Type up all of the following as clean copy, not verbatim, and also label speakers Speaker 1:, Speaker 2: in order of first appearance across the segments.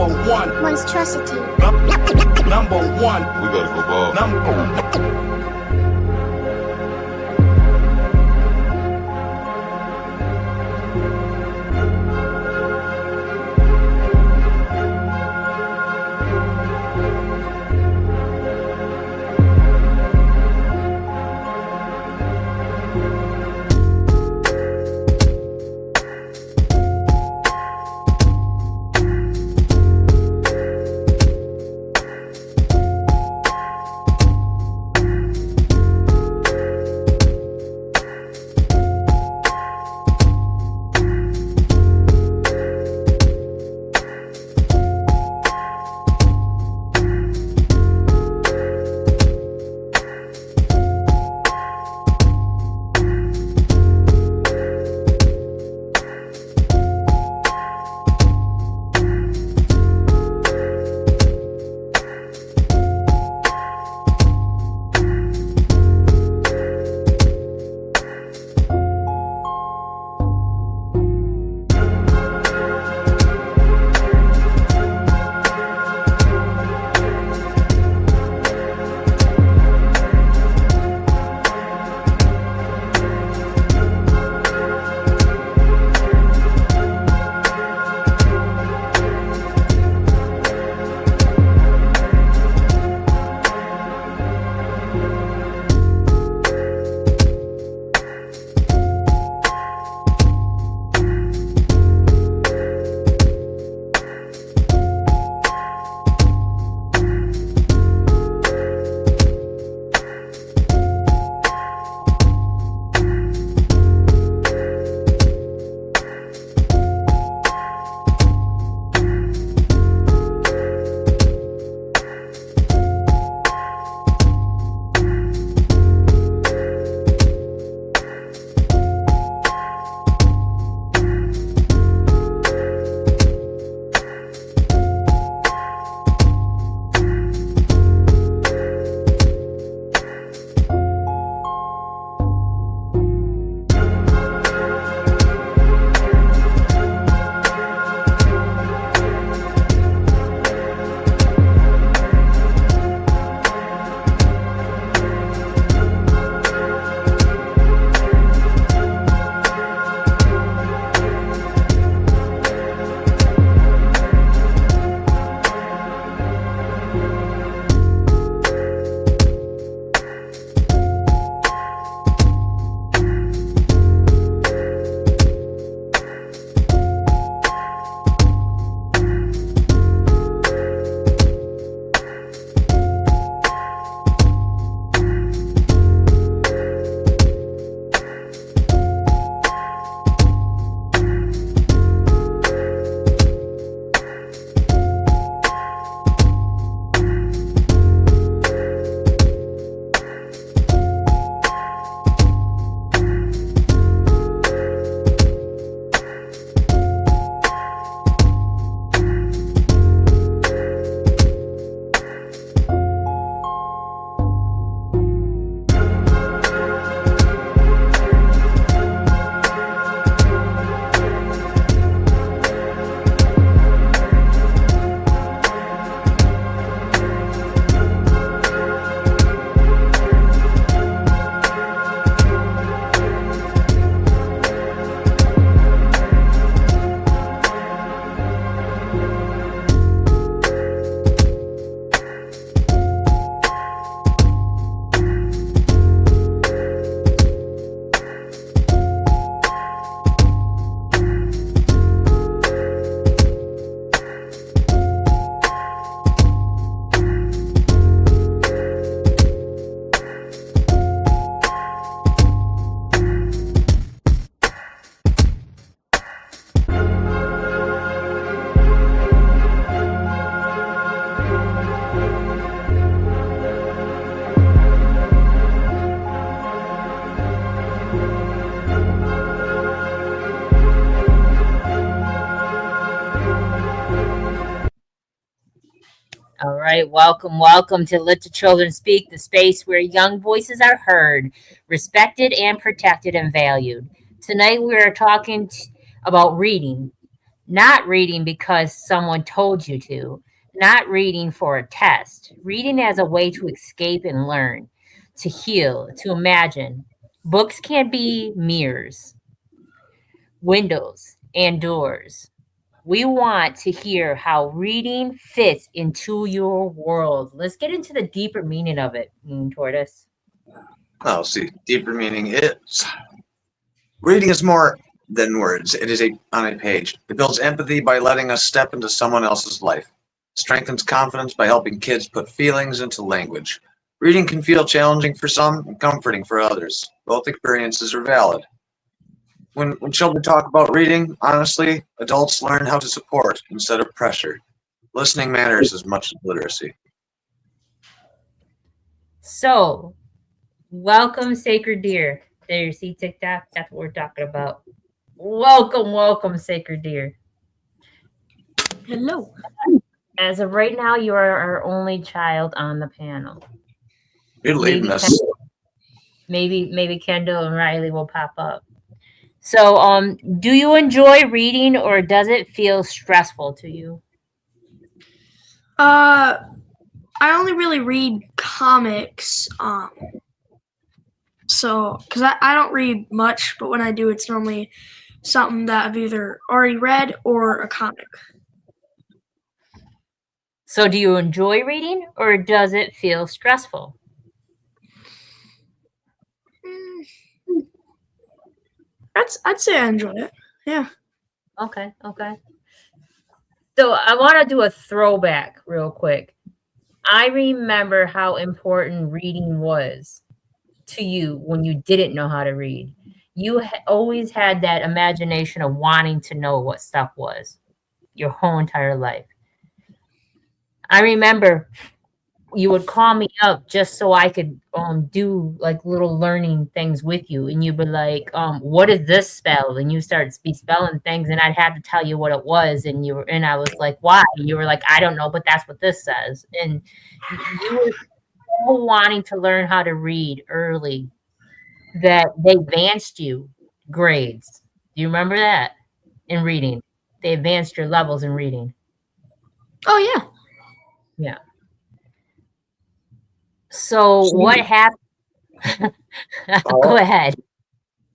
Speaker 1: Number one.
Speaker 2: Monstrosity.
Speaker 1: Number one.
Speaker 3: We gotta go ball.
Speaker 1: Number
Speaker 4: All right, welcome to Let the Children Speak, the space where young voices are heard, respected, and protected and valued. Tonight we are talking about reading. Not reading because someone told you to, not reading for a test, reading as a way to escape and learn, to heal, to imagine. Books can be mirrors, windows, and doors. We want to hear how reading fits into your world. Let's get into the deeper meaning of it, Tortoise.
Speaker 2: Oh, see, deeper meaning is reading is more than words. It is on a page. It builds empathy by letting us step into someone else's life. Strengthens confidence by helping kids put feelings into language. Reading can feel challenging for some and comforting for others. Both experiences are valid. When children talk about reading, honestly, adults learn how to support instead of pressure. Listening matters as much as literacy.
Speaker 4: So, welcome, Sacred Deer. There, you see TikTok? That's what we're talking about. Welcome, Sacred Deer.
Speaker 3: Hello.
Speaker 4: As of right now, you are our only child on the panel.
Speaker 2: You're leaving us.
Speaker 4: Maybe Kendall and Riley will pop up. So, do you enjoy reading, or does it feel stressful to you?
Speaker 3: I only really read comics. So because I don't read much, but when I do, it's normally something that I've either already read or a comic.
Speaker 4: So, do you enjoy reading, or does it feel stressful?
Speaker 3: I'd say I enjoy it. Yeah.
Speaker 4: Okay. So I want to do a throwback real quick. I remember how important reading was to you when you didn't know how to read. You always had that imagination of wanting to know what stuff was your whole entire life. I remember you would call me up just so I could do like little learning things with you, and you'd be like, what is this spell? And you started be spelling things, and I'd have to tell you what it was, and I was like, why? And you were like, I don't know, but that's what this says. And you were so wanting to learn how to read early that they advanced you grades. Do you remember that? In reading, they advanced your levels in reading.
Speaker 3: Oh yeah.
Speaker 4: Yeah. So what happened? Go ahead.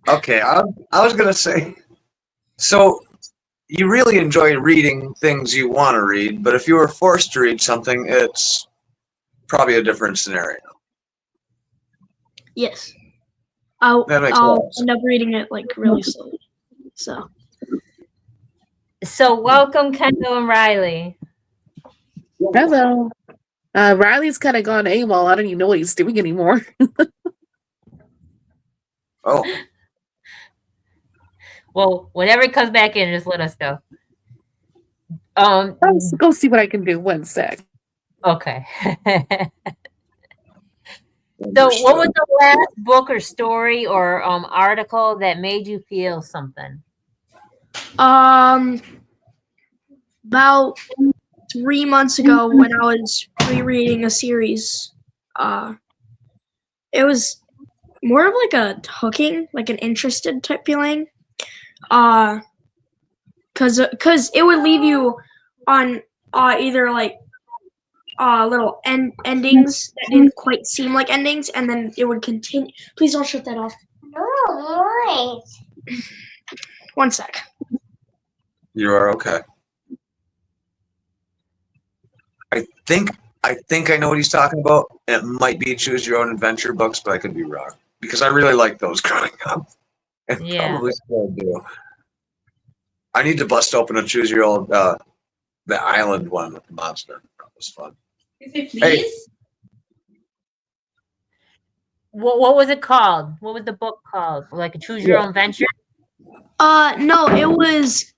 Speaker 2: Okay, I was gonna say, so you really enjoy reading things you want to read, but if you were forced to read something, it's probably a different scenario.
Speaker 3: Yes. I'll
Speaker 2: That makes sense.
Speaker 3: end up reading it like really slowly.
Speaker 4: So welcome, Kendall and Riley.
Speaker 5: Hello. Riley's kind of gone AWOL. I don't even know what he's doing anymore.
Speaker 2: Oh,
Speaker 4: Well, whenever it comes back in, just let us know.
Speaker 5: Let's go see what I can do. One sec.
Speaker 4: Okay. So what was the last book or story or article that made you feel something?
Speaker 3: About 3 months ago when I was rereading a series, it was more of like a hooking, like an interested type feeling. Cause it would leave you on either like little endings that didn't quite seem like endings, and then it would continue. Please don't shut that off.
Speaker 6: No,
Speaker 3: One sec.
Speaker 2: you are okay. I think I know what he's talking about. It might be Choose Your Own Adventure books, but I could be wrong because I really liked those growing up, and
Speaker 4: Yeah.
Speaker 2: probably still do. I need to bust open a Choose Your Own the island one with the monster. That was fun.
Speaker 6: please.
Speaker 2: Hey.
Speaker 4: What was it called? What was the book called? Like a Choose Your Own Venture?
Speaker 3: No, it was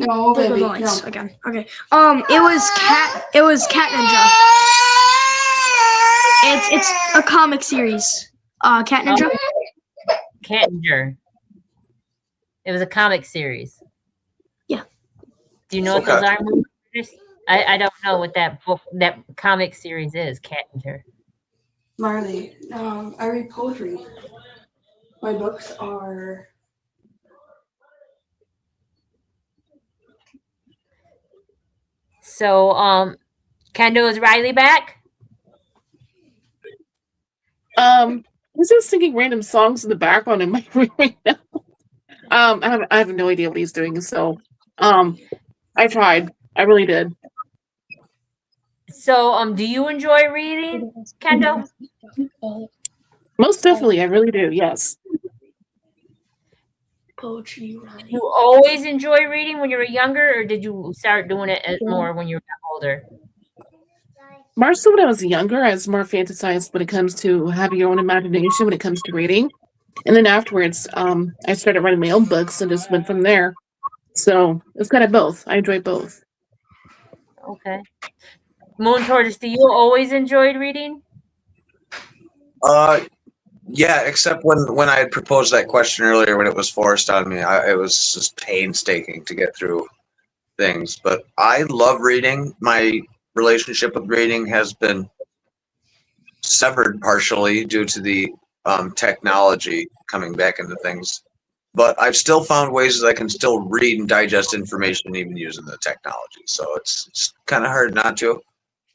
Speaker 6: No,
Speaker 3: there go
Speaker 6: baby.
Speaker 3: the lights
Speaker 6: No.
Speaker 3: again. Okay. It was Cat Ninja. It's a comic series. Cat Ninja.
Speaker 4: Cattinger. It was a comic series.
Speaker 3: Yeah.
Speaker 4: Do you know what those are? I don't know what that comic series is, Cattinger.
Speaker 6: Marley, I read poetry. My books are
Speaker 4: So, Kendall, is Riley back?
Speaker 5: I was just singing random songs in the background in my room right now. I have no idea what he's doing. So, I tried. I really did.
Speaker 4: So, do you enjoy reading, Kendall?
Speaker 5: Most definitely, I really do. Yes.
Speaker 3: Poetry, right?
Speaker 4: You always enjoy reading when you were younger, or did you start doing it more when you were older?
Speaker 5: More so when I was younger, I was more fantasized when it comes to having your own imagination when it comes to reading. And then afterwards, I started writing my own books and just went from there. So it's kind of both. I enjoy both.
Speaker 4: Okay. Moon Tortoise, do you always enjoy reading?
Speaker 2: Yeah, except when I had proposed that question earlier, when it was forced on me, it was just painstaking to get through things. But I love reading. My relationship with reading has been severed partially due to the technology coming back into things. But I've still found ways that I can still read and digest information even using the technology. So it's kind of hard not to.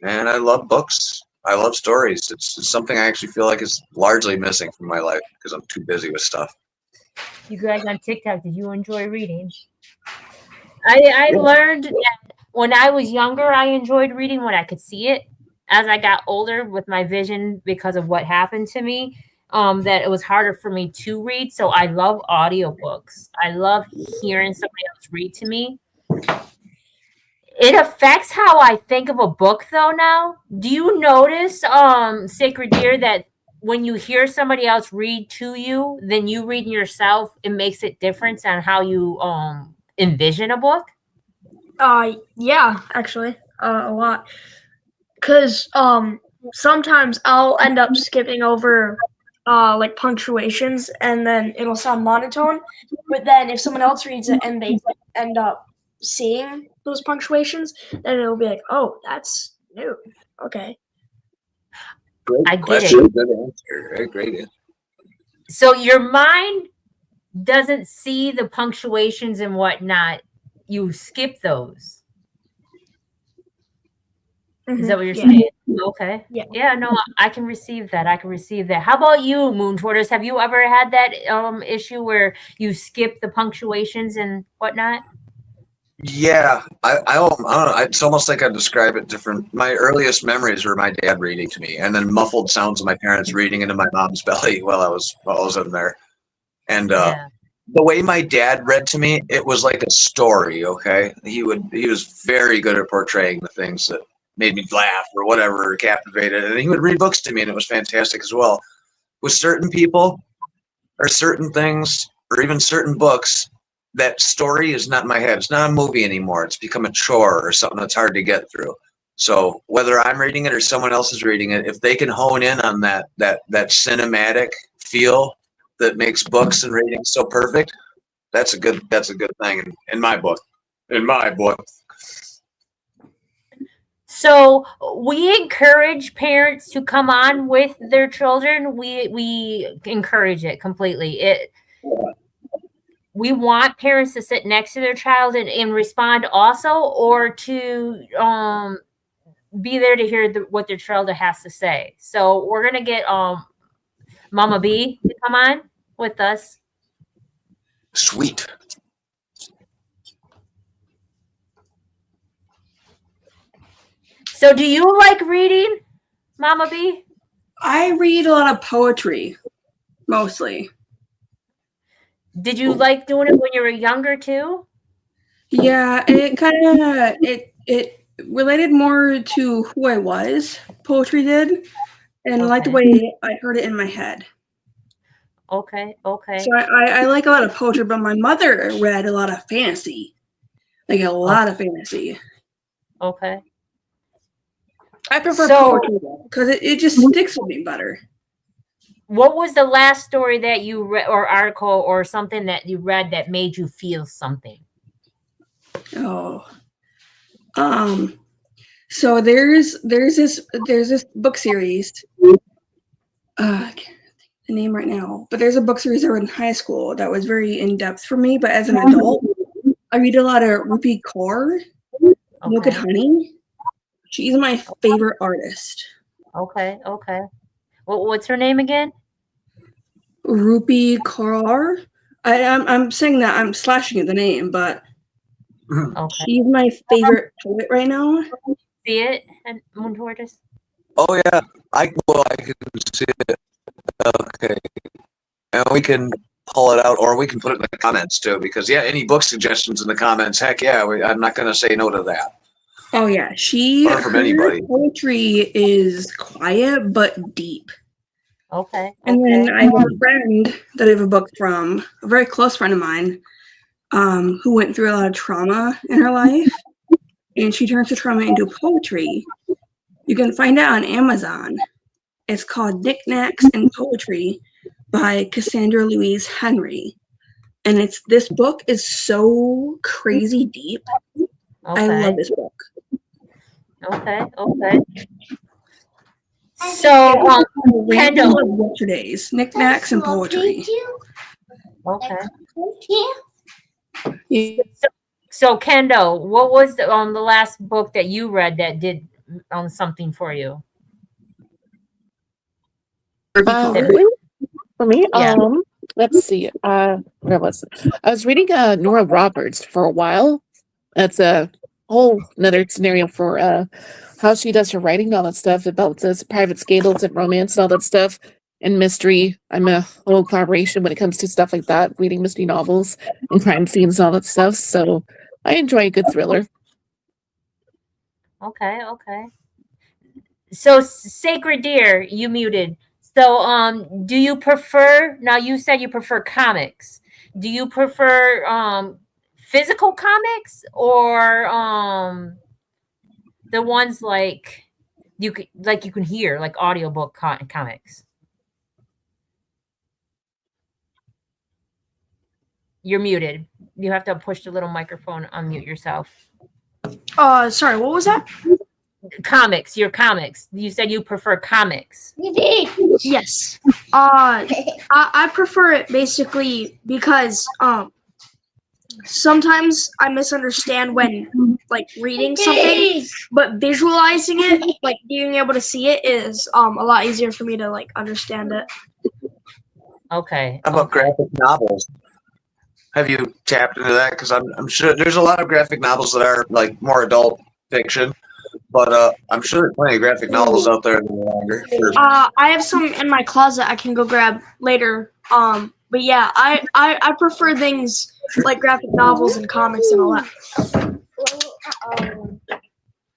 Speaker 2: And I love books. I love stories. It's something I actually feel like is largely missing from my life because I'm too busy with stuff.
Speaker 4: You guys on TikTok, did you enjoy reading? I learned that when I was younger, I enjoyed reading when I could see it. As I got older with my vision because of what happened to me, that it was harder for me to read. So I love audiobooks. I love hearing somebody else read to me. It affects how I think of a book though now. Do you notice, Sacred Deer, that when you hear somebody else read to you, then you read yourself, it makes it different on how you envision a book?
Speaker 3: Yeah, actually, a lot. Cause sometimes I'll end up skipping over like punctuations, and then it'll sound monotone. But then if someone else reads it and they end up seeing those punctuations, then it'll be like, oh, that's new. Okay.
Speaker 2: Great
Speaker 4: I get
Speaker 2: question.
Speaker 4: it.
Speaker 2: Good answer. Great answer.
Speaker 4: So your mind doesn't see the punctuations and whatnot. You skip those. Is that what you're saying? Okay. Yeah, no, I can receive that. How about you, Moon Tortoise? Have you ever had that issue where you skip the punctuations and whatnot?
Speaker 2: Yeah, I don't know. It's almost like I describe it different. My earliest memories were my dad reading to me, and then muffled sounds of my parents reading into my mom's belly while I was in there. And
Speaker 4: Yeah.
Speaker 2: the way my dad read to me, it was like a story. Okay, he was very good at portraying the things that made me laugh or whatever, or captivated, and he would read books to me, and it was fantastic as well. With certain people, or certain things, or even certain books, that story is not in my head. It's not a movie anymore. It's become a chore or something that's hard to get through. So whether I'm reading it or someone else is reading it, if they can hone in on that cinematic feel that makes books and reading so perfect, that's a good thing in my book. In my book.
Speaker 4: So we encourage parents to come on with their children. We encourage it completely. We want parents to sit next to their child and respond also, or to be there to hear what their child has to say. So we're going to get Mama B to come on with us.
Speaker 2: Sweet.
Speaker 4: So do you like reading, Mama B?
Speaker 6: I read a lot of poetry, mostly.
Speaker 4: Did you like doing it when you were younger too?
Speaker 6: Yeah, it kind of it related more to who I was. Poetry did, and I like the way I heard it in my head.
Speaker 4: Okay.
Speaker 6: So I like a lot of poetry, but my mother read a lot of fantasy, like a lot of fantasy.
Speaker 4: Okay.
Speaker 6: I prefer poetry because it just sticks with me better.
Speaker 4: What was the last story that you read, or article, or something that you read that made you feel something?
Speaker 6: Oh, so there's this book series. I can't think of the name right now, but there's a book series I read in high school that was very in depth for me. But as an adult, I read a lot of Rupi Kaur. Look at
Speaker 4: Okay.
Speaker 6: Honey. She's my favorite artist.
Speaker 4: Okay. Okay. What's her name again?
Speaker 6: Rupi Kaur. I'm saying that I'm slashing at the name, but
Speaker 4: Okay.
Speaker 6: she's my favorite poet right now.
Speaker 4: See it, and Moon Tortoise?
Speaker 2: Oh yeah, I can see it. Okay, and we can pull it out, or we can put it in the comments too. Because yeah, any book suggestions in the comments, heck yeah, I'm not going to say no to that.
Speaker 6: Oh yeah,
Speaker 2: Or from
Speaker 6: her
Speaker 2: anybody.
Speaker 6: poetry is quiet but deep.
Speaker 4: Okay.
Speaker 6: And then
Speaker 4: Okay.
Speaker 6: I have a friend that I have a book from, a very close friend of mine, who went through a lot of trauma in her life, and she turns the trauma into poetry. You can find it on Amazon. It's called Knickknacks and Poetry by Cassandra Louise Henry. And this book is so crazy deep. I
Speaker 4: Okay.
Speaker 6: love this book.
Speaker 4: Okay. Okay. So,
Speaker 6: Random
Speaker 4: Kendall.
Speaker 6: of yesterday's Knickknacks and Poetry.
Speaker 4: Okay.
Speaker 6: Yeah.
Speaker 4: So, Kendall, what was the last book that you read that did something for you?
Speaker 5: Really? For me,
Speaker 4: Yeah.
Speaker 5: let's see. Where was it? I was reading Nora Roberts for a while. That's a whole another scenario for how she does her writing and all that stuff about this private scandals and romance and all that stuff and mystery. I'm a whole collaboration when it comes to stuff like that, reading mystery novels and crime scenes and all that stuff. So I enjoy a good thriller.
Speaker 4: Okay. Okay. So, Sacred Deer, you muted. So, do you prefer? Now, you said you prefer comics. Do you prefer physical comics or the ones like you can hear, like audiobook comics? You're muted. You have to push the little microphone, unmute yourself.
Speaker 3: Sorry, what was that?
Speaker 4: Comics, your comics. You said you prefer comics.
Speaker 3: Yes. I prefer it basically because sometimes I misunderstand when like reading something, but visualizing it, like being able to see it, is a lot easier for me to like understand it.
Speaker 4: Okay.
Speaker 2: How about graphic novels? Have you tapped into that? Because I'm sure there's a lot of graphic novels that are like more adult fiction, but I'm sure there's plenty of graphic novels out there that are longer.
Speaker 3: I have some in my closet I can go grab later. But yeah, I prefer things like graphic novels and comics and all that.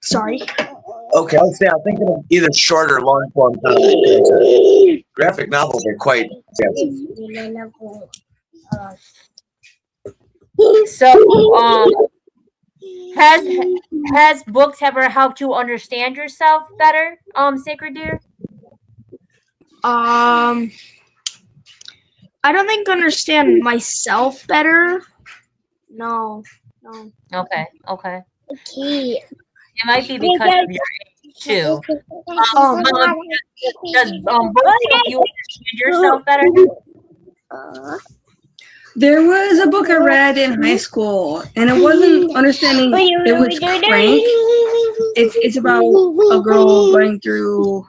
Speaker 3: Sorry.
Speaker 2: Okay, I'm thinking of either short or long form comics. Graphic novels are quite expensive.
Speaker 4: So, has books ever helped you understand yourself better, Sacred Deer?
Speaker 3: I don't think understand myself better. No.
Speaker 4: Okay. It might be because of your age too. Does books help you understand yourself better?
Speaker 6: There was a book I read in high school, and it wasn't understanding. It was Crank. It's about a girl going through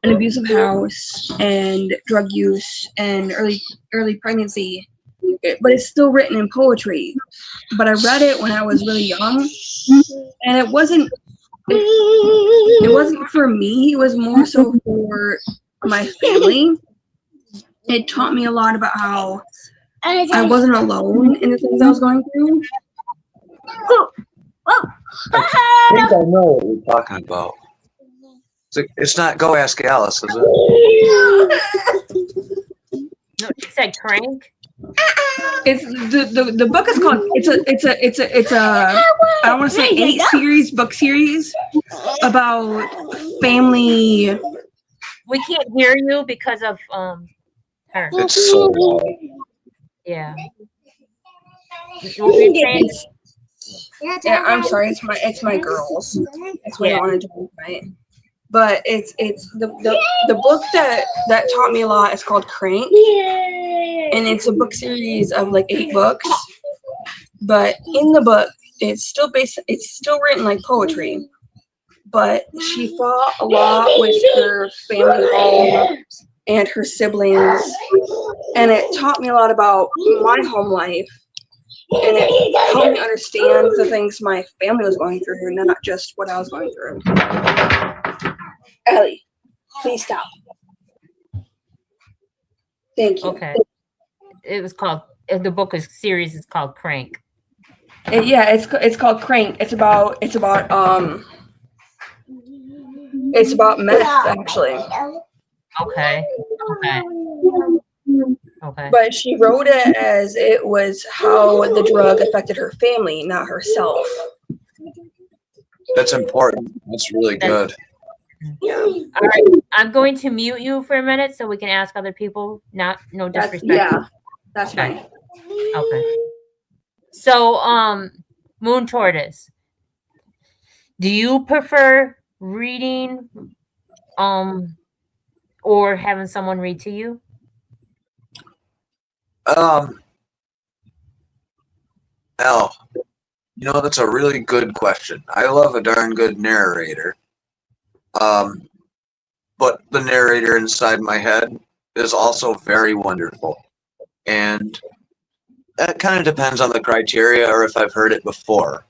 Speaker 6: an abusive house and drug use and early pregnancy, but it's still written in poetry. But I read it when I was really young, and it wasn't for me. It was more so for my family. It taught me a lot about how I wasn't alone in the things I was going through.
Speaker 2: I think I know what you're talking about. It's not Go Ask Alice, is it?
Speaker 4: No, you said Crank.
Speaker 6: It's the book is called it's a I don't want to say book series about family.
Speaker 4: We can't hear you because of her.
Speaker 2: It's so loud.
Speaker 4: Yeah. What were you saying?
Speaker 6: Yeah, I'm sorry. It's my girls. That's what I wanted to do tonight. But it's the book that taught me a lot is called Crank, and it's a book series of like 8 books. But in the book, it's still written like poetry, but she fought a lot with her family home and her siblings, and it taught me a lot about my home life, and it helped me understand the things my family was going through, not just what I was going through. Ellie, please stop. Thank you.
Speaker 4: Okay. It was called, the book is series is called Crank.
Speaker 6: It's called Crank. It's about meth, actually.
Speaker 4: Okay. Okay.
Speaker 6: But she wrote it as it was how the drug affected her family, not herself.
Speaker 2: That's important. That's really good.
Speaker 4: All right. I'm going to mute you for a minute so we can ask other people. No disrespect.
Speaker 6: That's fine.
Speaker 4: Okay. So, Moon Tortoise, do you prefer reading, or having someone read to you?
Speaker 2: That's a really good question. I love a darn good narrator. But the narrator inside my head is also very wonderful. And that kind of depends on the criteria or if I've heard it before.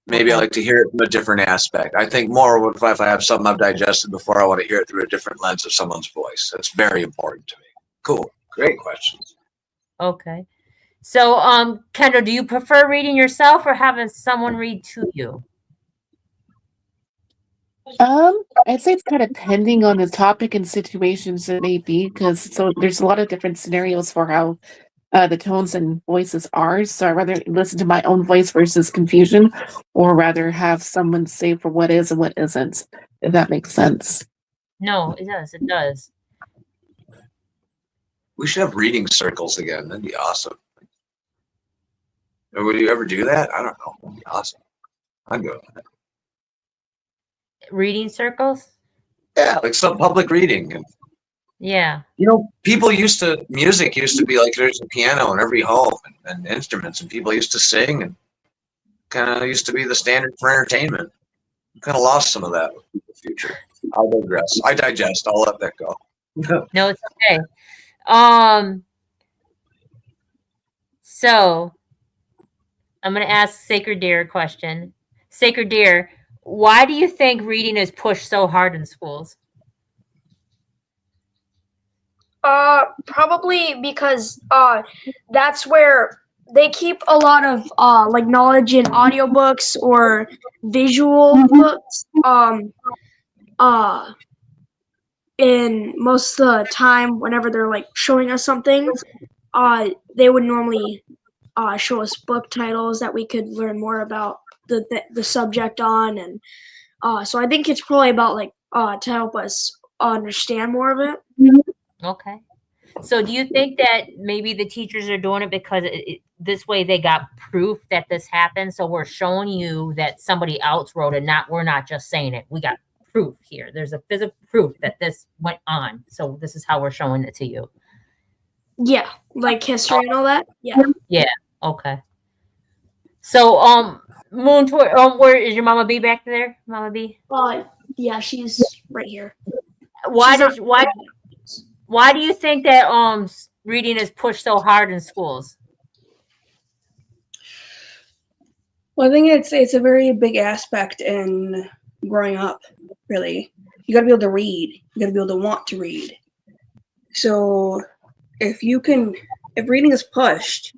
Speaker 2: Maybe I like to hear it from a different aspect. I think more if I have something I've digested before, I want to hear it through a different lens of someone's voice. That's very important to me. Cool. Great questions.
Speaker 4: Okay. So, Kendall, do you prefer reading yourself or having someone read to you?
Speaker 5: I'd say it's kind of depending on the topic and situations it may be, because there's a lot of different scenarios for how the tones and voices are. So I'd rather listen to my own voice versus confusion, or rather have someone say for what is and what isn't, if that makes sense.
Speaker 4: No, it does. It does.
Speaker 2: We should have reading circles again. That'd be awesome. Or would you ever do that? I don't know. That'd be awesome. I'd go with that.
Speaker 4: Reading circles?
Speaker 2: Yeah, like some public reading. And,
Speaker 4: yeah.
Speaker 2: Music used to be like there's a piano in every home and instruments, and people used to sing, and kind of used to be the standard for entertainment. Kind of lost some of that in the future. I'll digress. I digest. I'll let that go.
Speaker 4: No, it's okay. So I'm going to ask Sacred Deer a question. Sacred Deer, why do you think reading is pushed so hard in schools?
Speaker 3: Probably because that's where they keep a lot of like knowledge in audiobooks or visual books. In most of the time, whenever they're like showing us something, they would normally show us book titles that we could learn more about the subject on, and so I think it's probably about like to help us understand more of it.
Speaker 4: Okay. So do you think that maybe the teachers are doing it because this way they got proof that this happened? So we're showing you that somebody else wrote it, we're not just saying it. We got proof here. There's a physical proof that this went on. So this is how we're showing it to you.
Speaker 3: Yeah, like history and all that. Yeah.
Speaker 4: Yeah. Okay. So Moon, where is your Mama B back there? Mama B?
Speaker 3: Yeah, she's right here.
Speaker 4: Why do you think that reading is pushed so hard in schools?
Speaker 6: Well, I think it's a very big aspect in growing up, really. You gotta be able to read. You gotta be able to want to read. So if reading is pushed,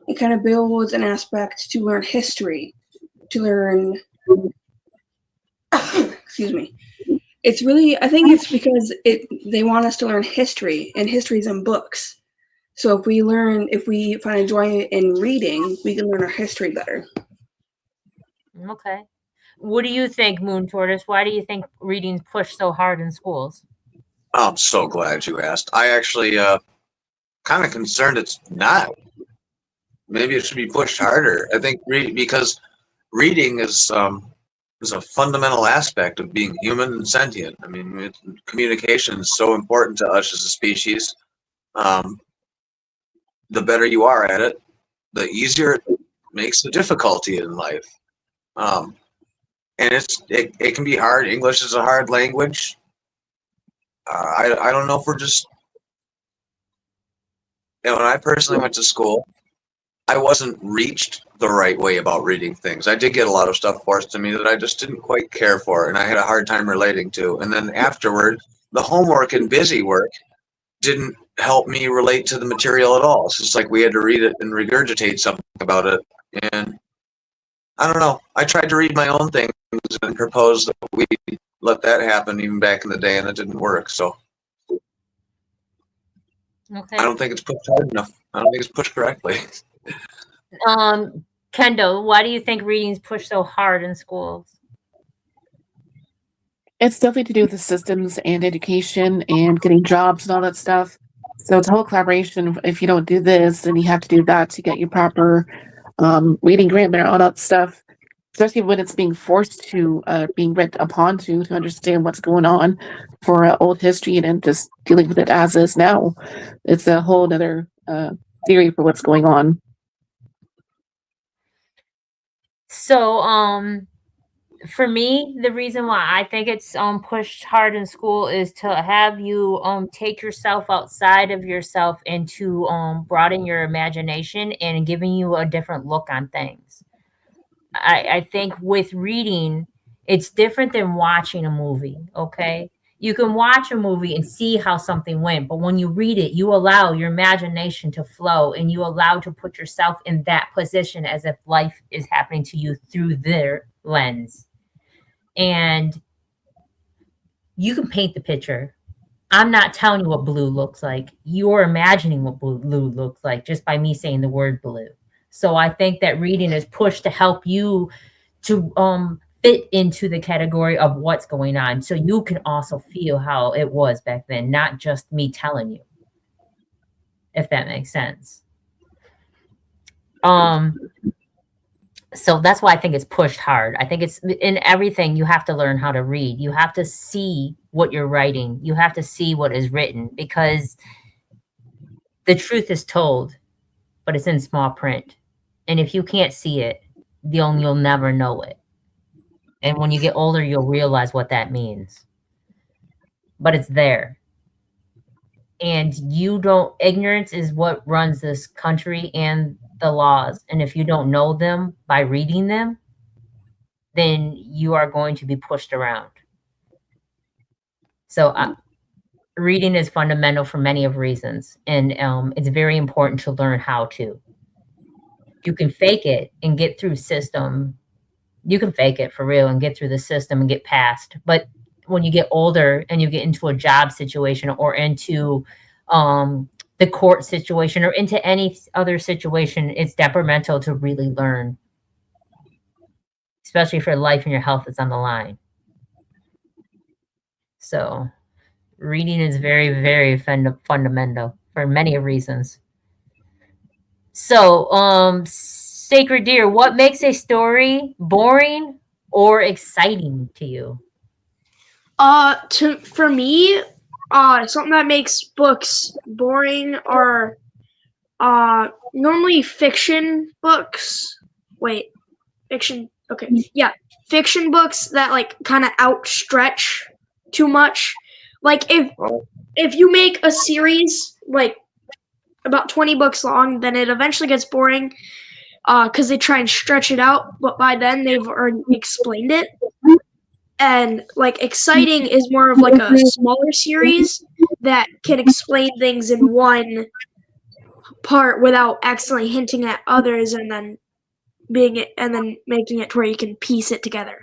Speaker 6: it kind of builds an aspect to learn history, to learn excuse me. It's really, I think it's because they want us to learn history, and history's in books. So if we find enjoyment in reading, we can learn our history better.
Speaker 4: Okay. What do you think, Moon Tortoise? Why do you think reading's pushed so hard in schools?
Speaker 2: I'm so glad you asked. I actually kind of concerned it's not. Maybe it should be pushed harder. I think because reading is a fundamental aspect of being human and sentient. I mean, communication is so important to us as a species. The better you are at it, the easier makes the difficulty in life. And it can be hard. English is a hard language. I don't know if we're just, when I personally went to school, I wasn't reached the right way about reading things. I did get a lot of stuff forced to me that I just didn't quite care for, and I had a hard time relating to. And then afterward, the homework and busy work didn't help me relate to the material at all. It's just like we had to read it and regurgitate something about it. And I don't know. I tried to read my own things and proposed that we let that happen even back in the day, and it didn't work. So
Speaker 4: Okay.
Speaker 2: I don't think it's pushed hard enough. I don't think it's pushed correctly.
Speaker 4: Kendall, why do you think reading's pushed so hard in schools?
Speaker 5: It's definitely to do with the systems and education and getting jobs and all that stuff. So it's a whole collaboration. If you don't do this, then you have to do that to get your proper reading grammar, all that stuff. Especially when it's being forced to, being read upon to understand what's going on for old history, and then just dealing with it as is now. It's a whole other theory for what's going on.
Speaker 4: So, for me, the reason why I think it's pushed hard in school is to have you take yourself outside of yourself and to broaden your imagination and giving you a different look on things. I think with reading, it's different than watching a movie. Okay, you can watch a movie and see how something went, but when you read it, you allow your imagination to flow and you allow to put yourself in that position as if life is happening to you through their lens. And you can paint the picture. I'm not telling you what blue looks like. You're imagining what blue looks like just by me saying the word blue. So I think that reading is pushed to help you to fit into the category of what's going on. So you can also feel how it was back then, not just me telling you, if that makes sense. So that's why I think it's pushed hard. I think it's in everything. You have to learn how to read. You have to see what you're writing. You have to see what is written, because the truth is told, but it's in small print. And if you can't see it, you'll never know it. And when you get older, you'll realize what that means. But it's there. And ignorance is what runs this country and the laws. And if you don't know them by reading them, then you are going to be pushed around. So reading is fundamental for many of reasons. And it's very important to learn how to. You can fake it and get through system. You can fake it for real and get through the system and get past. But when you get older and you get into a job situation or into the court situation or into any other situation, it's detrimental to really learn, especially if your life and your health is on the line. So reading is very, very fundamental for many reasons. So, Sacred Deer, what makes a story boring or exciting to you?
Speaker 3: For me, something that makes books boring are normally fiction books. Wait, fiction. Okay, yeah, fiction books that like kind of outstretch too much. Like if you make a series like about 20 books long, then it eventually gets boring because they try and stretch it out, but by then they've already explained it. And like exciting is more of like a smaller series that can explain things in one part without accidentally hinting at others, and then making it to where you can piece it together.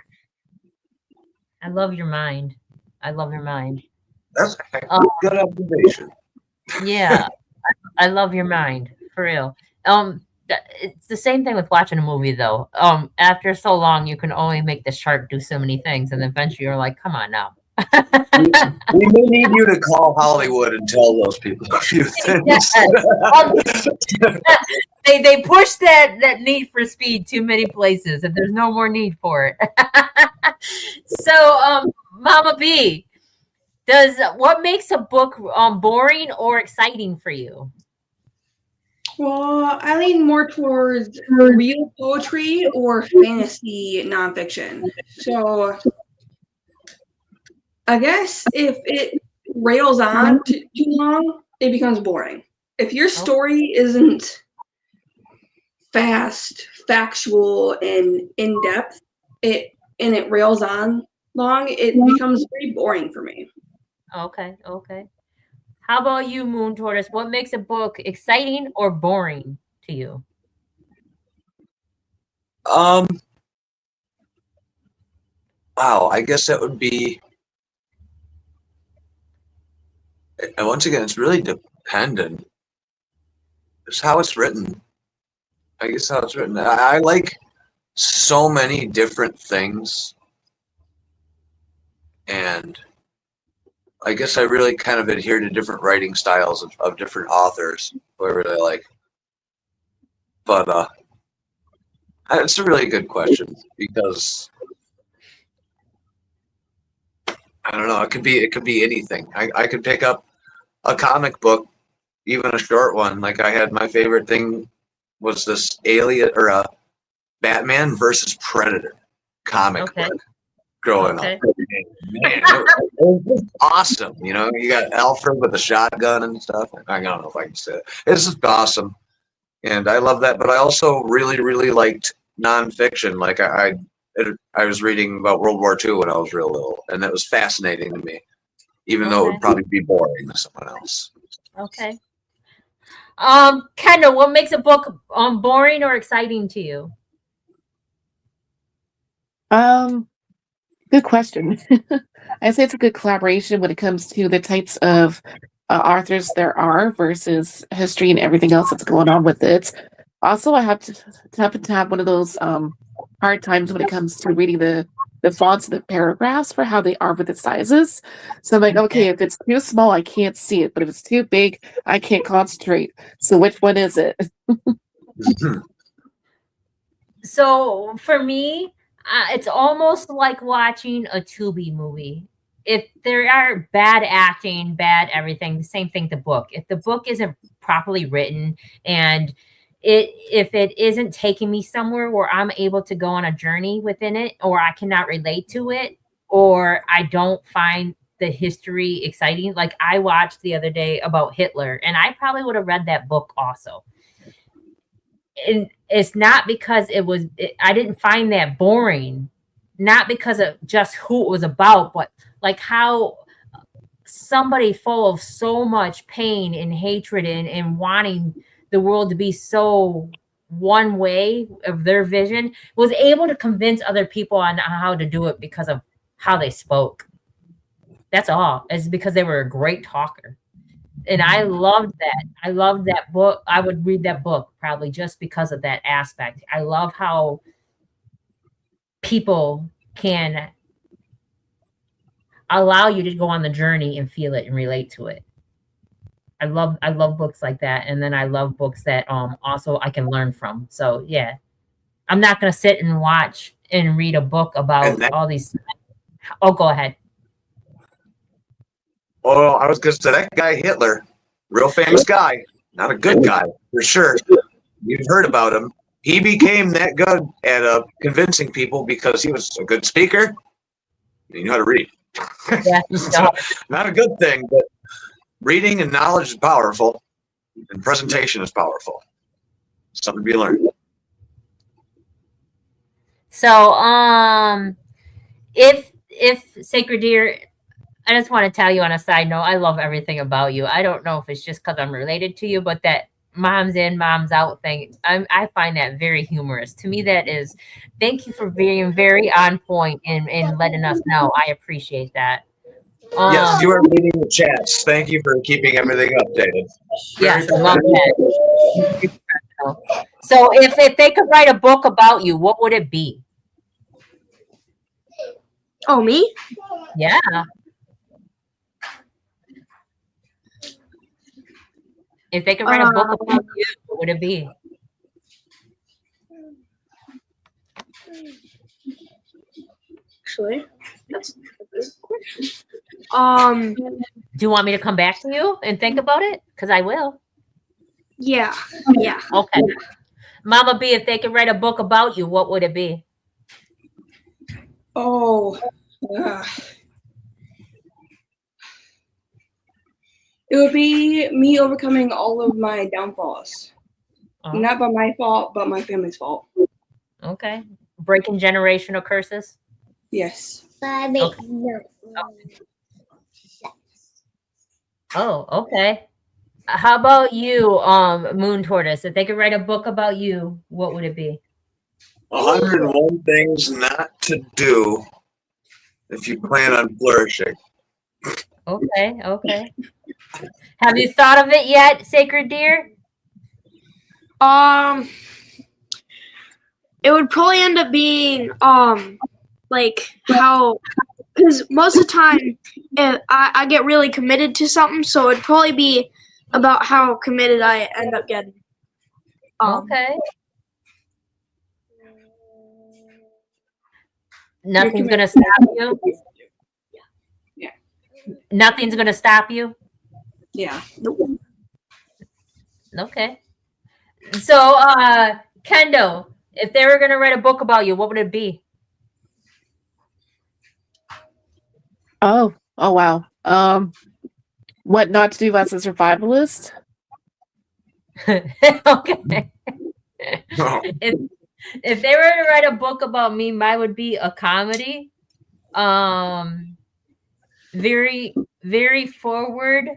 Speaker 4: I love your mind.
Speaker 2: That's a good observation.
Speaker 4: Yeah, I love your mind, for real. It's the same thing with watching a movie, though. After so long, you can only make the shark do so many things, and eventually you're like, come on now.
Speaker 2: We may need you to call Hollywood and tell those people a few things.
Speaker 4: They push that need for speed too many places, and there's no more need for it. So, Mama B, what makes a book boring or exciting for you?
Speaker 6: Well, I lean more towards real poetry or fantasy nonfiction. So I guess if it rails on too long, it becomes boring. If your story isn't fast, factual, and in depth, it rails on long, it becomes very boring for me.
Speaker 4: Okay, okay. How about you, Moon Tortoise? What makes a book exciting or boring to you?
Speaker 2: Wow, I guess that would be. And once again, it's really dependent. It's how it's written. I guess how it's written. I like so many different things, and I guess I really kind of adhere to different writing styles of different authors who I really like. But it's a really good question because I don't know. It could be anything. I could pick up a comic book, even a short one. Like I had my favorite thing was this Alien or a Batman versus Predator comic book growing up. Man, it was awesome. You know, you got Alfred with a shotgun and stuff. I don't know if I can say it. It's just awesome. And I love that. But I also really, really liked nonfiction. Like I was reading about World War II when I was real little, and that was fascinating to me, even though it would probably be boring to someone else.
Speaker 4: Okay. Kendall, what makes a book boring or exciting to you?
Speaker 5: Good question. I'd say it's a good collaboration when it comes to the types of authors there are versus history and everything else that's going on with it. Also, I have to have one of those hard times when it comes to reading the fonts of the paragraphs for how they are with the sizes. So I'm like, okay, if it's too small, I can't see it. But if it's too big, I can't concentrate. So which one is it?
Speaker 4: So for me, it's almost like watching a Tubi movie. If there are bad acting, bad everything, the same thing the book. If the book isn't properly written and if it isn't taking me somewhere where I'm able to go on a journey within it, or I cannot relate to it, or I don't find the history exciting. Like I watched the other day about Hitler, and I probably would have read that book also. And it's not because I didn't find that boring, not because of just who it was about, but like how somebody full of so much pain and hatred and wanting the world to be so one way of their vision was able to convince other people on how to do it because of how they spoke. That's all. It's because they were a great talker. And I loved that. I loved that book. I would read that book probably just because of that aspect. I love how people can allow you to go on the journey and feel it and relate to it. I love books like that. And then I love books that also I can learn from. So yeah. I'm not gonna sit and watch and read a book about all these. Oh, go ahead.
Speaker 2: Oh, I was going to say that guy Hitler, real famous guy, not a good guy for sure. You've heard about him. He became that good at convincing people because he was a good speaker. He knew how to read.
Speaker 4: Yeah,
Speaker 2: So, not a good thing, but reading and knowledge is powerful, and presentation is powerful. Something to be learned.
Speaker 4: So, if Sacred Deer, I just want to tell you on a side note, I love everything about you. I don't know if it's just because I'm related to you, but that mom's in, mom's out thing, I find that very humorous. To me, that is, thank you for being very on point and letting us know. I appreciate that.
Speaker 2: Yes, you are leading the chats. Thank you for keeping everything updated.
Speaker 4: Yes, I love that. So if they could write a book about you, what would it be?
Speaker 3: Oh, me?
Speaker 4: Yeah. If they could write a book about you, what would it be?
Speaker 3: Actually, that's a good question.
Speaker 4: Do you want me to come back to you and think about it? Because I will.
Speaker 3: Yeah. Yeah.
Speaker 4: Okay. Mama B, if they could write a book about you, what would it be?
Speaker 6: Oh, it would be me overcoming all of my downfalls.
Speaker 4: Oh,
Speaker 6: Not by my fault, but my family's fault.
Speaker 4: okay. Breaking generational curses.
Speaker 6: Yes.
Speaker 4: Oh, okay. How about you, Moon Tortoise? If they could write a book about you, what would it be?
Speaker 2: 101 things not to do if you plan on flourishing.
Speaker 4: Okay, okay. Have you thought of it yet, Sacred Deer?
Speaker 3: It would probably end up being like how, because most of the time I get really committed to something, so it'd probably be about how committed I end up getting.
Speaker 4: Okay. Nothing's gonna stop you.
Speaker 6: Yeah.
Speaker 4: Nothing's gonna stop you.
Speaker 6: Yeah.
Speaker 4: Okay. So, Kendo, if they were gonna write a book about you, what would it be?
Speaker 5: Oh wow. What not to do as a survivalist?
Speaker 4: Okay.
Speaker 2: Oh,
Speaker 4: If they were to write a book about me, mine would be a comedy. Very, very forward,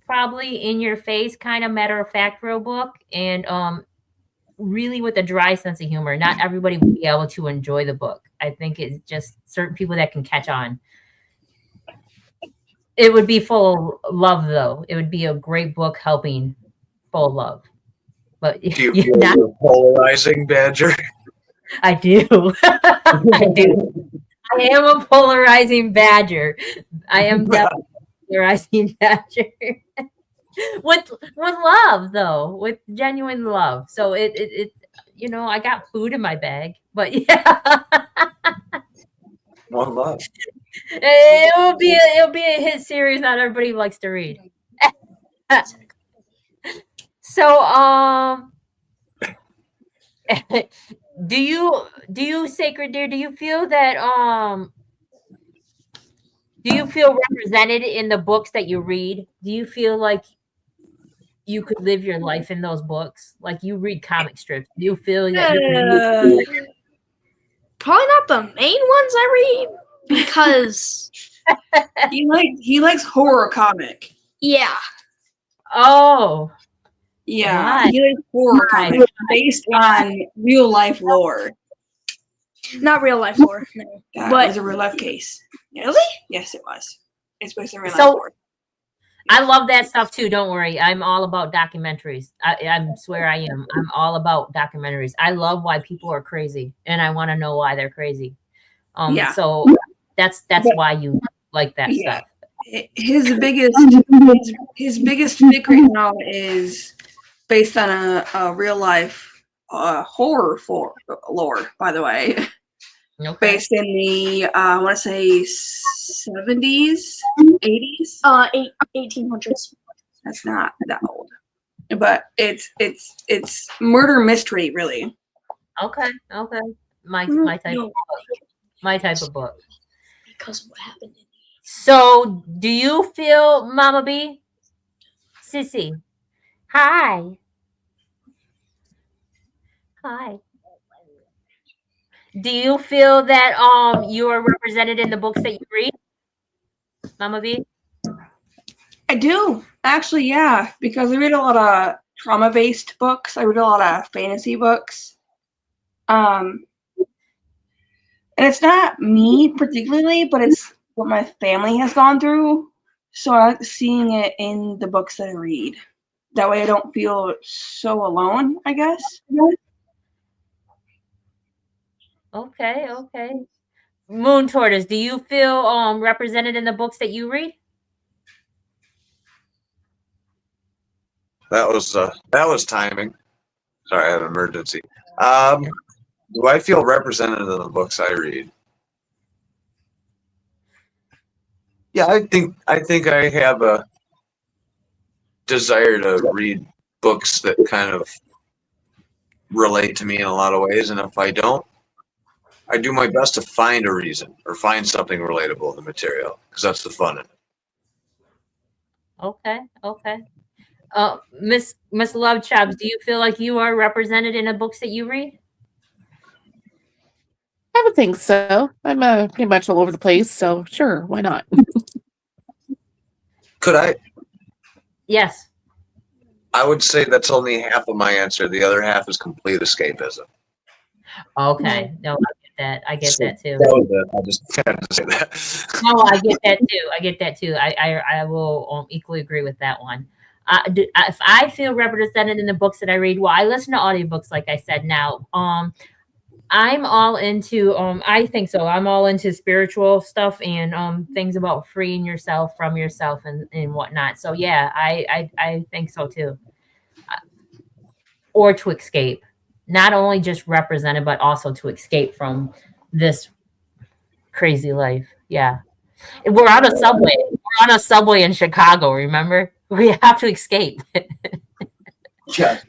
Speaker 4: probably in your face, kind of matter of fact real book, and really with a dry sense of humor. Not everybody would be able to enjoy the book. I think it's just certain people that can catch on. It would be full of love, though. It would be a great book helping full of love. But
Speaker 2: do you
Speaker 4: you're
Speaker 2: feel
Speaker 4: not,
Speaker 2: you're polarizing, Badger?
Speaker 4: I do. I do. I am a polarizing badger. I am definitely a polarizing badger. with love, though, with genuine love. So it you know, I got food in my bag, but yeah.
Speaker 2: One love.
Speaker 4: It'll be a hit series not everybody likes to read. So do you Sacred Deer, do you feel that do you feel represented in the books that you read? Do you feel like you could live your life in those books? Like you read comic strips. Do you feel that you can
Speaker 3: Probably not the main ones I read because
Speaker 6: He likes horror comic.
Speaker 3: yeah.
Speaker 4: Oh,
Speaker 6: Yeah.
Speaker 4: Why?
Speaker 6: He likes horror comic based on real life lore.
Speaker 3: Not real life lore. No.
Speaker 6: That
Speaker 3: But-
Speaker 6: was a real life case.
Speaker 3: Really?
Speaker 6: Yes, it was. It's based on real
Speaker 4: So-
Speaker 6: life lore.
Speaker 4: I love that stuff too. Don't worry. I'm all about documentaries. I swear I am. I'm all about documentaries. I love why people are crazy and I want to know why they're crazy.
Speaker 6: Yeah.
Speaker 4: So that's why you like that
Speaker 6: Yeah.
Speaker 4: stuff.
Speaker 6: His biggest fic right now is based on a real life horror lore, by the way.
Speaker 4: Okay.
Speaker 6: Based in the I want to say 70s, 80s.
Speaker 3: 1800s.
Speaker 6: That's not that old, but it's murder mystery, really.
Speaker 4: Okay. Okay. My type
Speaker 3: No,
Speaker 4: of book. My type of book.
Speaker 3: because of what happened.
Speaker 4: So do you feel, Mama B? Sissy. Hi. Hi. Do you feel that you are represented in the books that you read? Mama B?
Speaker 6: I do actually, yeah, because I read a lot of trauma-based books. I read a lot of fantasy books. And it's not me particularly, but it's what my family has gone through. So I like seeing it in the books that I read. That way I don't feel so alone, I guess.
Speaker 4: Okay, okay. Moon Tortoise, do you feel represented in the books that you read?
Speaker 2: That was timing. Sorry, I had an emergency. Do I feel represented in the books I read? Yeah, I think I have a desire to read books that kind of relate to me in a lot of ways, and if I don't, I do my best to find a reason or find something relatable in the material because that's the fun in it.
Speaker 4: Okay, okay. Miss Love Chops, do you feel like you are represented in the books that you read?
Speaker 5: I would think so. I'm pretty much all over the place, so sure, why not?
Speaker 2: Could I?
Speaker 4: Yes.
Speaker 2: I would say that's only half of my answer. The other half is complete escapism.
Speaker 4: Okay. No, I get that. I get that too.
Speaker 2: That was it. I just had to say that.
Speaker 4: No, I get that too. I get that too. I will equally agree with that one. If I feel represented in the books that I read, well, I listen to audiobooks, like I said. Now, I'm all into. I think so. I'm all into spiritual stuff and things about freeing yourself from yourself and whatnot. So yeah, I think so too. Or to escape, not only just represented, but also to escape from this crazy life. Yeah. We're on a subway. We're on a subway in Chicago, remember? We have to escape.
Speaker 2: Yeah.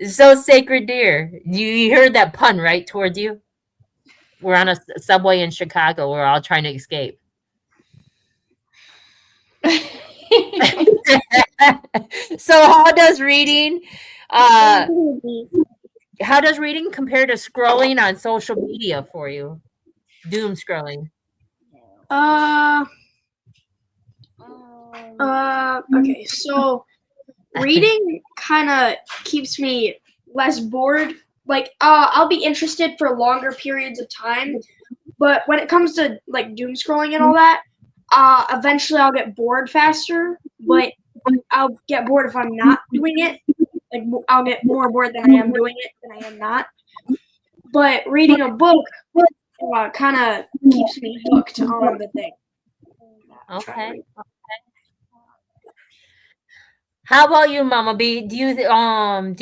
Speaker 4: So, Sacred Deer, you heard that pun, right, towards you? We're on a subway in Chicago. We're all trying to escape. So how does reading compare to scrolling on social media for you? Doom scrolling.
Speaker 3: Okay, so reading kind of keeps me less bored. Like, I'll be interested for longer periods of time, but when it comes to like doom scrolling and all that, eventually I'll get bored faster. But I'll get bored if I'm not doing it. Like, I'll get more bored than I am doing it than I am not. But reading a book kind of keeps me hooked on the thing.
Speaker 4: Okay. How about you, Mama B? Do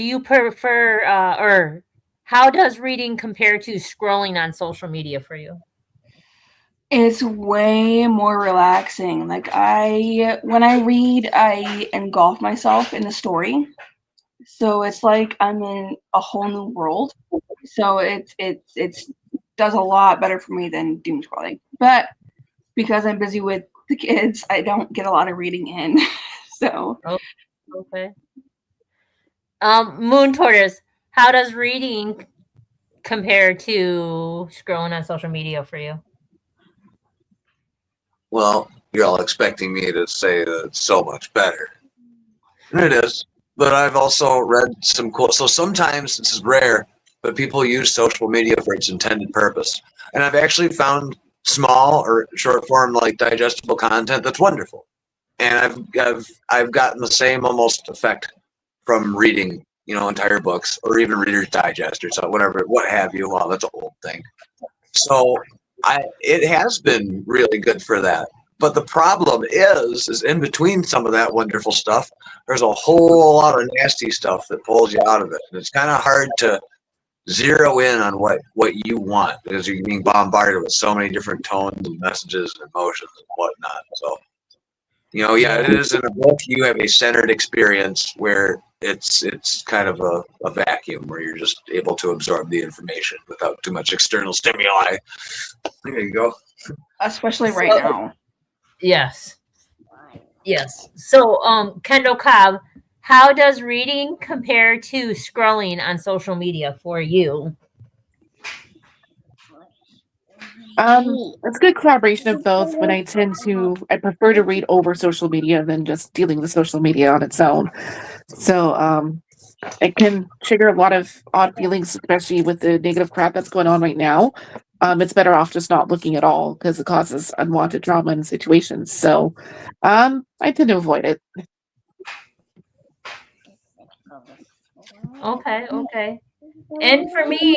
Speaker 4: you prefer or how does reading compare to scrolling on social media for you?
Speaker 6: It's way more relaxing. Like when I read, I engulf myself in the story. So it's like I'm in a whole new world. So it's does a lot better for me than doom scrolling. But because I'm busy with the kids, I don't get a lot of reading in. So
Speaker 4: Okay. Moon Tortoise, how does reading compare to scrolling on social media for you?
Speaker 2: Well, you're all expecting me to say that it's so much better. And it is. But I've also read some cool. So sometimes this is rare, but people use social media for its intended purpose. And I've actually found small or short form like digestible content that's wonderful. And I've gotten the same almost effect from reading, entire books or even Reader's Digest or so what have you. Well, that's an old thing. So it has been really good for that. But the problem is in between some of that wonderful stuff, there's a whole lot of nasty stuff that pulls you out of it. And it's kind of hard to zero in on what you want because you're being bombarded with so many different tones and messages and emotions and whatnot. So, it is in a book, you have a centered experience where it's kind of a vacuum where you're just able to absorb the information without too much external stimuli. There you go.
Speaker 6: especially right now.
Speaker 4: Yes. So, Kendall Cobb, how does reading compare to scrolling on social media for you?
Speaker 5: It's a good collaboration of both, but I prefer to read over social media than just dealing with social media on its own. So, it can trigger a lot of odd feelings, especially with the negative crap that's going on right now. It's better off just not looking at all because it causes unwanted drama in situations. So, I tend to avoid it.
Speaker 4: Okay. And for me,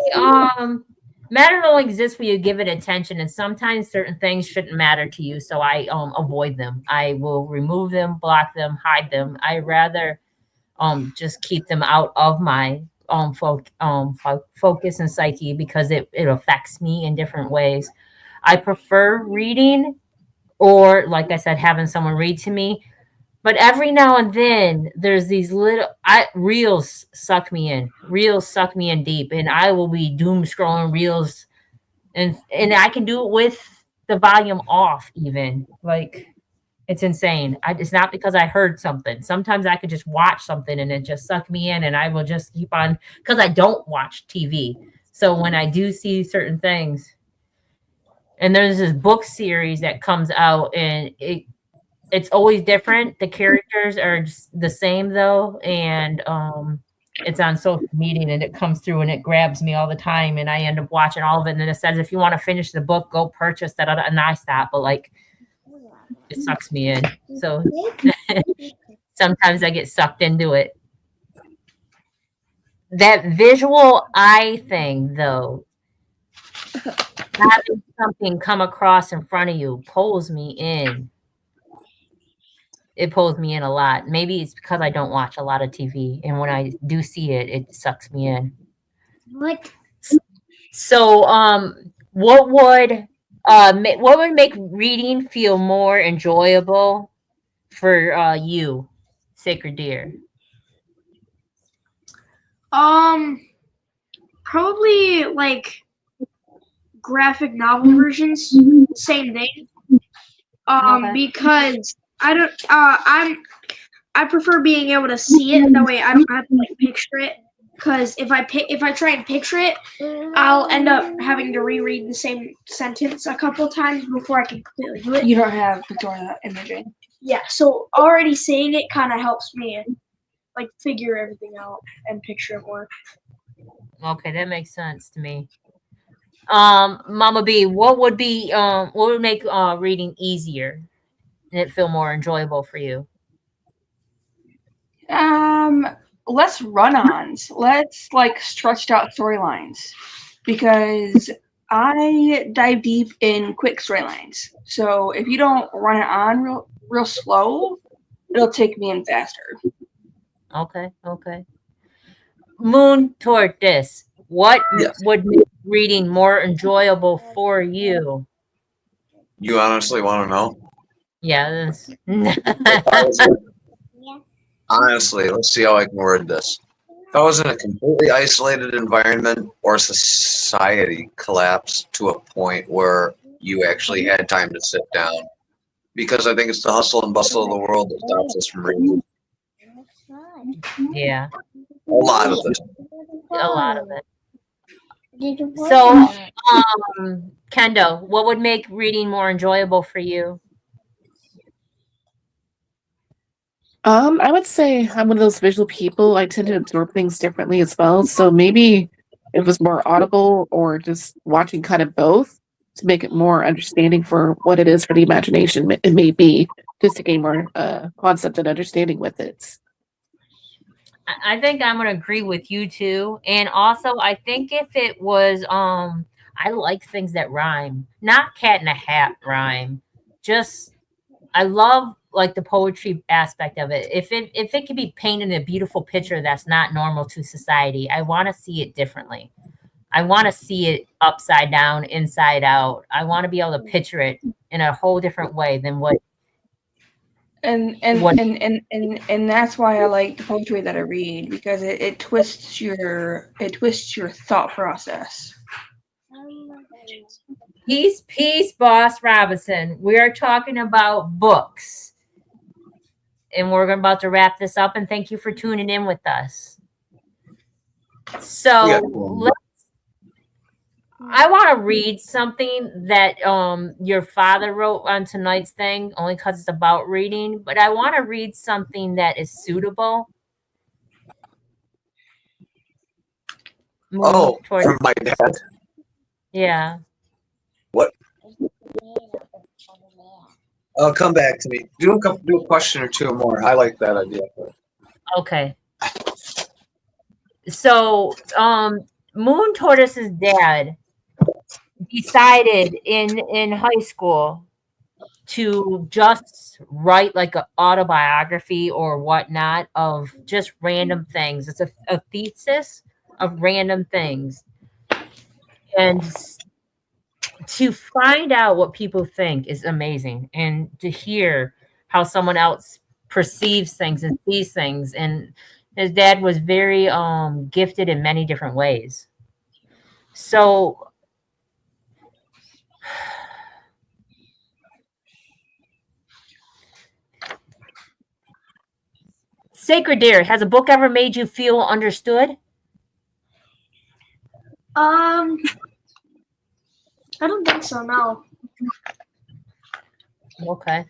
Speaker 4: matter don't exist when you give it attention, and sometimes certain things shouldn't matter to you, so I avoid them. I will remove them, block them, hide them. I rather just keep them out of my focus and psyche because it affects me in different ways. I prefer reading or, like I said, having someone read to me. But every now and then there's these little reels suck me in. Reels suck me in deep, and I will be doom scrolling reels, and I can do it with the volume off even. Like it's insane. It's not because I heard something. Sometimes I could just watch something and it just suck me in, and I will just keep on because I don't watch TV. So when I do see certain things, and there's this book series that comes out, and it's always different. The characters are just the same though, and it's on social media, and it comes through and it grabs me all the time, and I end up watching all of it. And then it says, if you want to finish the book, go purchase that, and I stop. But like, it sucks me in. So sometimes I get sucked into it. That visual eye thing, though, having something come across in front of you pulls me in. It pulls me in a lot. Maybe it's because I don't watch a lot of TV, and when I do see it, it sucks me in.
Speaker 7: What?
Speaker 4: So, what would make reading feel more enjoyable for you, Sacred Deer?
Speaker 3: Probably like graphic novel versions. Same thing.
Speaker 4: Okay.
Speaker 3: Because I prefer being able to see it. That way I don't have to like picture it. Because if I try and picture it, I'll end up having to reread the same sentence a couple times before I can completely do it.
Speaker 6: You don't have pictorial imaging.
Speaker 3: Yeah, so already seeing it kind of helps me like figure everything out and picture it more.
Speaker 4: Okay, that makes sense to me. Mama B, what would make reading easier and it feel more enjoyable for you?
Speaker 6: Less run-ons. Let's like stretched out storylines, because I dive deep in quick storylines. So if you don't run it on real slow, it'll take me in faster.
Speaker 4: Okay. Moon Tortoise, what
Speaker 2: Yes.
Speaker 4: would make reading more enjoyable for you?
Speaker 2: You honestly want to know?
Speaker 4: Yeah.
Speaker 2: Honestly, let's see how I can word this. If I was in a completely isolated environment, or society collapsed to a point where you actually had time to sit down, because I think it's the hustle and bustle of the world that stops us from reading.
Speaker 4: Yeah,
Speaker 2: A lot of it.
Speaker 4: a lot of it. So, Kendo, what would make reading more enjoyable for you?
Speaker 5: I would say I'm one of those visual people. I tend to absorb things differently as well. So maybe it was more audible or just watching kind of both to make it more understanding for what it is for the imagination. It may be just to gain more concept and understanding with it.
Speaker 4: I think I'm gonna agree with you too. And also I think if it was I like things that rhyme. Not cat in a hat rhyme. Just I love like the poetry aspect of it. If it could be painted a beautiful picture that's not normal to society, I want to see it differently. I want to see it upside down, inside out. I want to be able to picture it in a whole different way than what
Speaker 6: And that's why I like the poetry that I read, because it twists your thought process.
Speaker 4: Peace, Boss Robinson. We are talking about books. And we're about to wrap this up, and thank you for tuning in with us. So I want to read something that your father wrote on tonight's thing, only because it's about reading, but I want to read something that is suitable.
Speaker 2: From my dad.
Speaker 4: Yeah.
Speaker 2: What? Come back to me. Do a question or two more. I like that idea.
Speaker 4: Okay. So, Moon Tortoise's dad decided in high school to just write like an autobiography or whatnot of just random things. It's a thesis of random things. And to find out what people think is amazing, and to hear how someone else perceives things and sees things. And his dad was very gifted in many different ways. So Sacred Deer, has a book ever made you feel understood?
Speaker 3: I don't think so. No,
Speaker 4: Okay.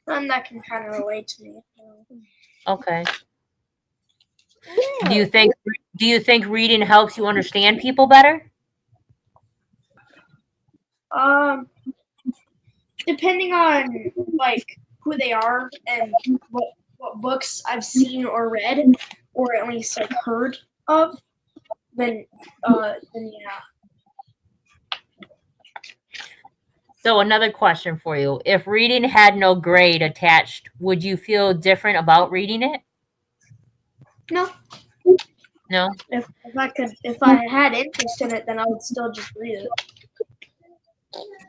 Speaker 3: none that can kind of relate to me.
Speaker 4: Okay. Do you think reading helps you understand people better?
Speaker 3: Depending on like who they are and what books I've seen or read, or at least like heard of, then yeah.
Speaker 4: So another question for you. If reading had no grade attached, would you feel different about reading it?
Speaker 3: No.
Speaker 4: No?
Speaker 3: If I had interest in it, then I would still just read it.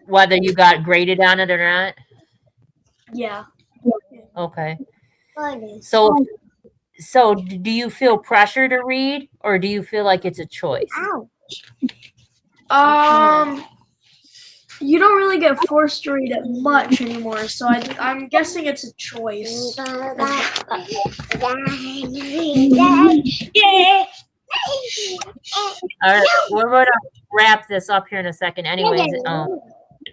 Speaker 4: Whether you got graded on it or not?
Speaker 3: Yeah.
Speaker 4: Okay. So do you feel pressure to read, or do you feel like it's a choice?
Speaker 3: You don't really get forced to read it much anymore, so I'm guessing it's a choice.
Speaker 4: All right, we're going to wrap this up here in a second anyways.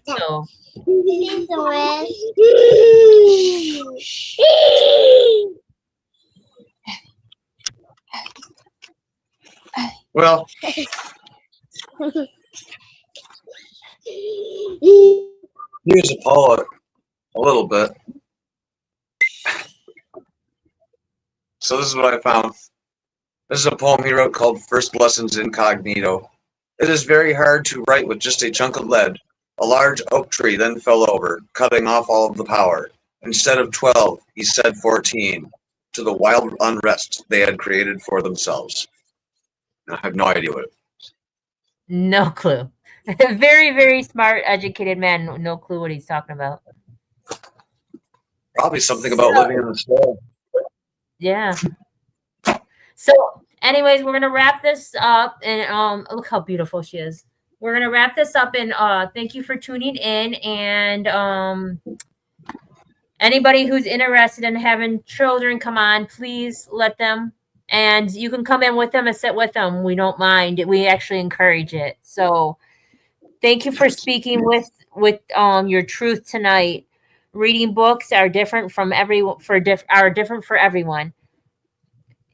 Speaker 4: So
Speaker 2: Well, here's a poet, a little bit. So this is what I found. This is a poem he wrote called First Lessons Incognito. It is very hard to write with just a chunk of lead. A large oak tree then fell over, cutting off all of the power. Instead of 12, he said 14, to the wild unrest they had created for themselves. I have no idea what it is.
Speaker 4: no clue. Very, very smart, educated man. No clue what he's talking about.
Speaker 2: Probably something about living in the snow.
Speaker 4: Yeah. So anyways, we're gonna wrap this up, and look how beautiful she is. We're gonna wrap this up, and thank you for tuning in. And anybody who's interested in having children, come on, please let them. And you can come in with them and sit with them. We don't mind. We actually encourage it. So thank you for speaking with your truth tonight. Reading books are different from different for everyone.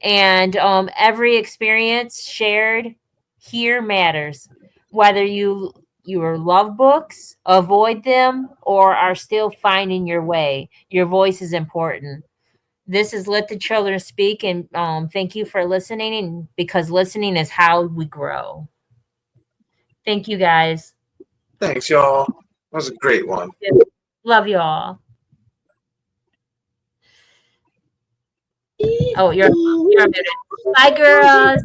Speaker 4: And every experience shared here matters. Whether you love books, avoid them, or are still finding your way, your voice is important. This is Let the Children Speak, and thank you for listening, and because listening is how we grow. Thank you, guys.
Speaker 2: Thanks, y'all. That was a great one.
Speaker 4: Love you all. Oh, you're muted. Bye, girls.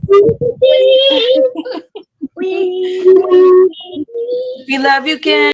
Speaker 6: We love you, Ken.